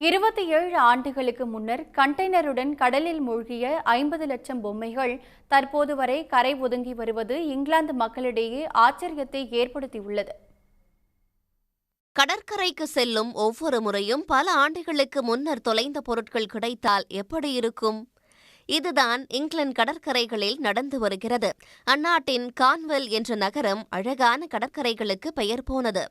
27 ஆண்டுகளுக்கு முன்னர் கண்டெய்னருடன் கடலில் மூழ்கிய 50 லட்சம் பொம்மைகள் தற்போது வரை கரை ஒதுங்கி வருவது இங்கிலாந்து மக்களிடையே ஆச்சரியத்தை ஏற்படுத்தியுள்ளது. கடற்கரைக்கு செல்லும் ஒவ்வொரு முறையும் பல ஆண்டுகளுக்கு முன்னர் தொலைந்த பொருட்கள் கிடைத்தால் எப்படி இருக்கும்? இதுதான் இங்கிலாந்து கடற்கரைகளில் நடந்து வருகிறது. அந்நாட்டின் கார்ன்வெல் என்ற நகரம் அழகான கடற்கரைகளுக்கு பெயர் போனது.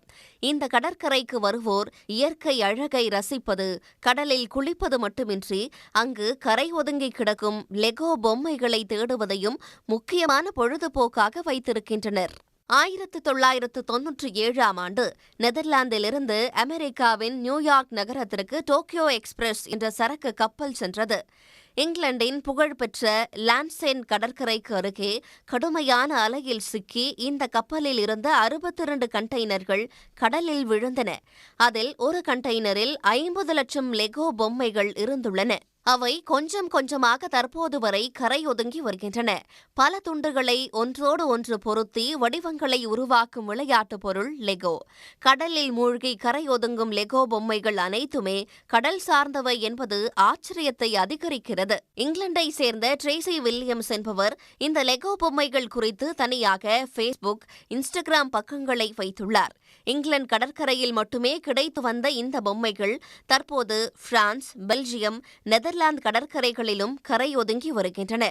இந்த கடற்கரைக்கு வருவோர் இயற்கை அழகை ரசிப்பது, கடலில் குளிப்பது மட்டுமின்றி அங்கு கரை ஒதுங்கி கிடக்கும் லெகோ பொம்மைகளை தேடுவதையும் முக்கியமான பொழுதுபோக்காக வைத்திருக்கின்றனர். 1997ஆம் ஆண்டு நெதர்லாந்திலிருந்து அமெரிக்காவின் நியூயார்க் நகரத்திற்கு டோக்கியோ எக்ஸ்பிரஸ் என்ற சரக்கு கப்பல் சென்றது. இங்கிலாந்தின் புகழ்பெற்ற லான்சென் கடற்கரைக்கு அருகே கடுமையான அலையில் சிக்கி இந்த கப்பலில் இருந்த 62 கண்டெய்னர்கள் கடலில் விழுந்தன. அதில் ஒரு கண்டெய்னரில் 50 லட்சம் லெகோ பொம்மைகள் இருந்துள்ளன. அவை கொஞ்சம் கொஞ்சமாக தற்போது வரை கரை ஒதுங்கி வருகின்றன. பல துண்டுகளை ஒன்றோடு ஒன்று பொருத்தி வடிவங்களை உருவாக்கும் விளையாட்டு பொருள் லெகோ. கடலில் மூழ்கி கரை ஒதுங்கும் லெகோ பொம்மைகள் அனைத்துமே கடல் சார்ந்தவை என்பது ஆச்சரியத்தை அதிகரிக்கிறது. இங்கிலாந்தை சேர்ந்த ட்ரேசி வில்லியம்ஸ் என்பவர் இந்த லெகோ பொம்மைகள் குறித்து தனியாக ஃபேஸ்புக், இன்ஸ்டாகிராம் பக்கங்களை வைத்துள்ளார். இங்கிலாந்து கடற்கரையில் மட்டுமே கிடைத்து வந்த இந்த பொம்மைகள் தற்போது பிரான்ஸ், பெல்ஜியம், நெதர்லாந்து கடற்கரைகளிலும் கரை ஒதுங்கி வருகின்றன.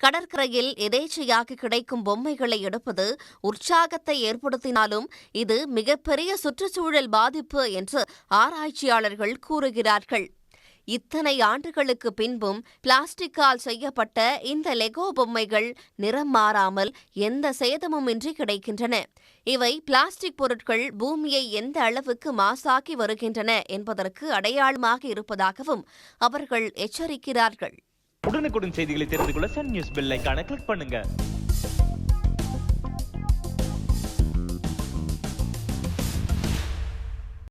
கடற்கரையில் எதேச்சையாக கிடைக்கும் பொம்மைகளை எடுப்பது உற்சாகத்தை ஏற்படுத்தினாலும் இது மிகப்பெரிய சுற்றுச்சூழல் பாதிப்பு என்று ஆராய்ச்சியாளர்கள் கூறுகிறார்கள். இத்தனை ஆண்டுகளுக்கு பின்பும் பிளாஸ்டிக்கால் செய்யப்பட்ட இந்த லெகோ பொம்மைகள் நிறம் மாறாமல் எந்த சேதமுமின்றி கிடைக்கின்றன. இவை பிளாஸ்டிக் பொருட்கள் பூமியை எந்த அளவுக்கு மாசாக்கி வருகின்றன என்பதற்கு அடையாளமாக இருப்பதாகவும் அவர்கள் எச்சரிக்கிறார்கள். உடனுக்குடன் செய்திகளை தெரிந்து கொள்ள சன் நியூஸ் பெல் ஐகானை கிளிக் பண்ணுங்க.